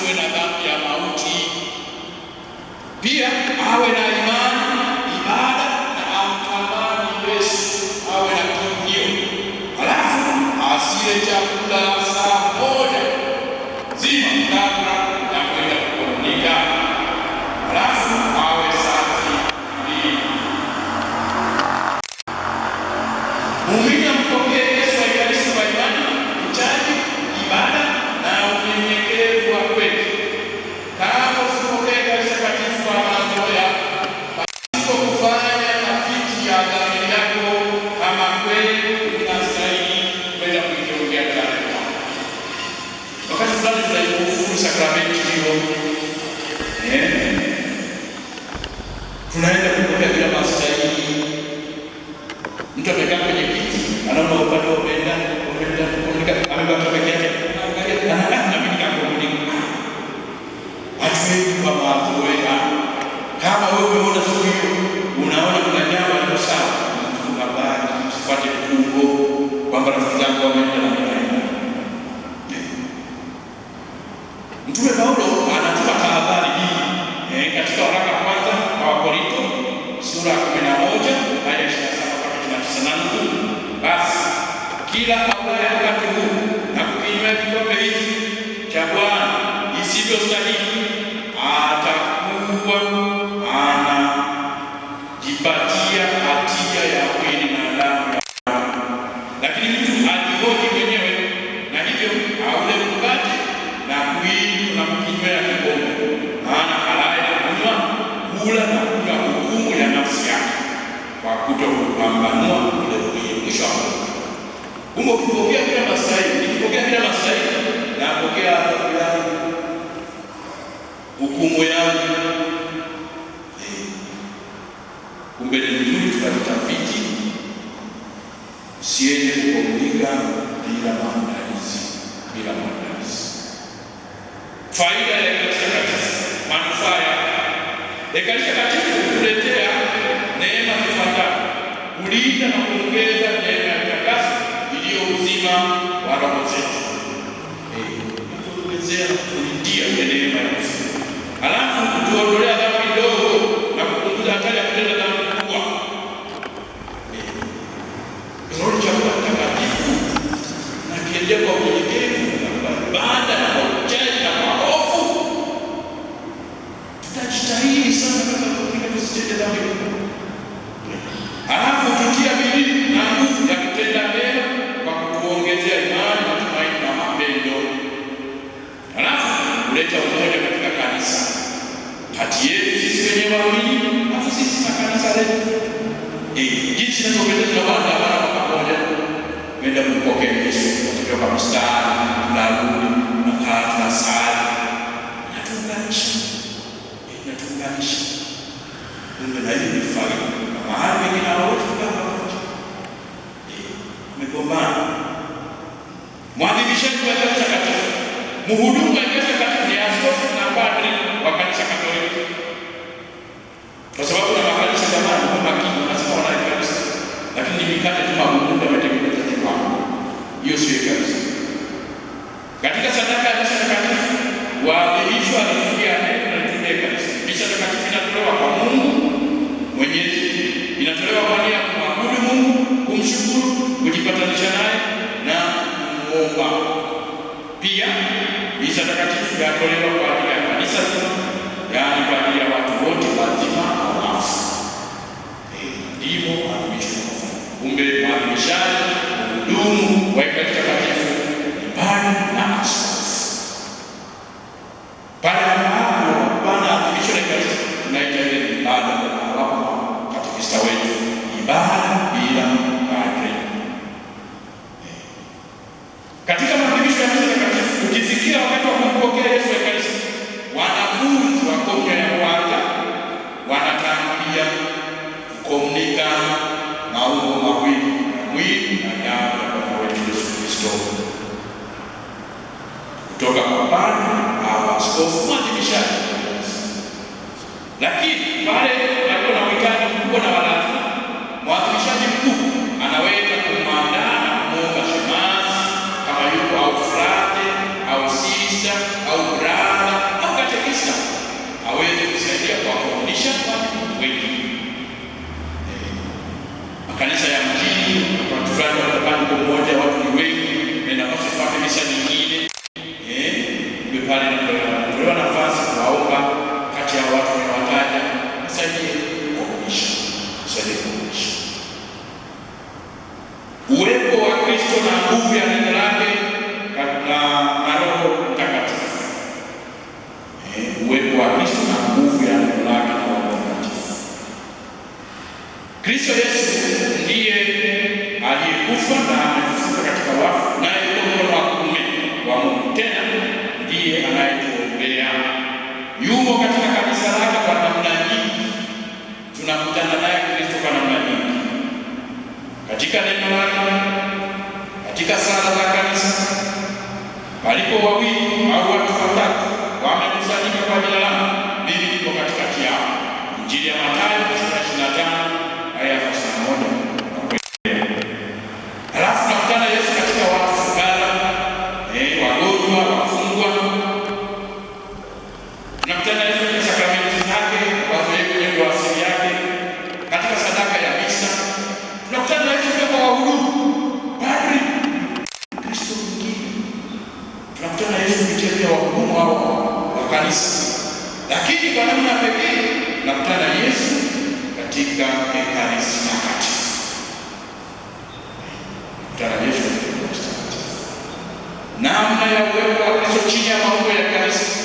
asiwe na dhambi ya mauti. Pia awe na imani, ibada na amtamani Yesu, awe na kiu. Halafu asile chakula saa moja zima kabla ya kwenda kukomunika. Halafu awe safi mbili. Muumini ampokee Yesu wa Ekaristi kwa imani, uchaji, ibada na unyenyekevu wa kweli. Kama usipokee Ekaristi Takatifu kwa mazoea, pasipo kufanya tafiti ya dhamiri yako kama kweli unastahili kwenda kuitongea taarifa. Wakati fulani tunaikufuru sakramenti hiyo, tunaenda kupokea bila mastahili. Mtu amekaa kwenye kiti, anaona upande wa upenda kukomunika, amebaki peke yake, angalia na mimi nikakomunika. Hatuwezi kwa mazoea. Kama wewe umeona siku hiyo, unaona kuna jambo liko sawa, mtu abaki, usifuate mkumbo kwamba rafiki yako wameenda na mtaenda. Mtume Paulo anatupa tahadhari hii katika waraka wa kwanza wa Wakorintho sura ya 11 aya 27 mpaka 29. Basi kila aulaye wakati huu na kukinywa kikombe hiki cha Bwana isivyostahili atakuwa anajipatia hatia ya mwili na damu ya Bwana. Lakini mtu ajihoji mwenyewe, na hivyo aule mkate na kuinywa na kukinywea kikombe, maana alaye na kunywa hula na kunywa hukumu ya nafsi yake kwa kutopambanua ule mwili. Mwisho wa Mungu. Kumbe ukipokea bila mastahili, nikipokea bila mastahili, napokea adhabu yangu, hukumu yangu. Kumbe ni vizuri tukajitafiti, usiende kukomunika bila maandalizi, bila maandalizi. Faida ya Ekaristi Takatifu, manufaa ya Ekaristi Takatifu kutuletea neema zifuatazo: kulinda na kuongeza neema ya utakaso iliyo uzima wa roho zetu. Kutuongezea na kutulindia neema ya uzima. Halafu kutuondolea dhambi ndogo na kupunguza hatari ya kutenda dhambi kubwa. Tunarudi chakula takatifu na kiendea kwa unyenyekevu na ibada na kwa uchaji na kwa hofu. Tutajitahidi sana kama tusitende dhambi kubwa. Halafu tutia bidii na nguvu ya kutenda mema kwa kutuongezea imani, matumaini na mapendo. Halafu kuleta umoja katika kanisa, kati yetu sisi wenyewe waamini, halafu sisi na kanisa letu. Jinsi tunavyopendeza na Bwana kwa pamoja, kwenda kumpokea Yesu kutoka mstari, tunarudi, tunakaa, tunasali, natuunganisha. Kumbe na hiyo ni faida. Mahali wengine wote tukaa pamoja. Umegombana. Mwadhimishaji wa Ekaristi Takatifu, mhudumu wa Ekaristi Takatifu ni askofu na padri wa kanisa Katoliki. Kwa sababu na makanisa jamani kwa makini wanasema wana Ekaristi, lakini ni mikate tu mabudu yametengenezwa kwa. Hiyo sio Ekaristi. Katika sadaka ya misa takatifu, waadhimishwa liturujia neno na liturujia Ekaristi. Misa takatifu inatolewa kwa Mungu Mwenyezi, inatolewa kwa nia ya kumwabudu Mungu, kumshukuru, kujipatanisha naye na kumuomba. Pia misa takatifu yatolewa kwa ajili ya kanisa zima, yaani kwa ajili ya watu wote wazima na wafu. Ndivyo maadhimisho. Kumbe maadhimishaji, mhudumu wa Ekaristi Takatifu ni padri na askofu. Pale ambapo Bwana adhimisho la Ekaristi tunaita ibada kwa katekista wetu, ibada bila padri. Katika maadhimisho ya misa takatifu, ukifikia wakati wa kumpokea Yesu Ekaristi, wanafunzi wa komunyo ya kwanza wanatangulia kukomunika maumbo mawili ya mwili na damu ya Bwana wetu Yesu Kristo. Kutoka kwa padri au askofu mwadhimishaji. Lakini pale walio na uhitaji mkubwa na lazima, mwadhimishaji mkuu anaweza kumwandaa na kumwomba shemasi kama yuko, au frate au sista au brada kuisha, tusaidie kuisha. Uwepo wa Kristo na nguvu ya neno lake na Roho Mtakatifu. Uwepo wa Kristo na nguvu ya neno lake na Roho Mtakatifu. Kristo Yesu ndiye aliyekufa na amefufuka katika wafu, naye yuko mkono wa kuume wa Mungu, tena ndiye anayetuombea. Yumo katika kanisa lake kwa namna nyingi. Tunakutana naye Kristo kwa namna nyingi, katika neno lake, katika sala za kanisa. Palipo wawili au watu watatu wamekusanyika kwa jina langu, mimi niko katikati yao. Injili ya Mathayo 25 aya 31. Halafu tunakutana Yesu katika watu fukara, wagonjwa, wafungwa. Tunakutana Yesu katika sakramenti zake ambazo yeye mwenyewe ndio asili yake, katika sadaka ya misa. Tunakutana Yesu kwa wahudumu, padri, Kristo mwingine. Tunakutana Yesu kupitia wahudumu hao wa kanisa, lakini kwa namna pekee tunakutana Yesu katika Ekaristi Takatifu. Namna ya uwepo wa Kristo chini ya maumbo ya kanisa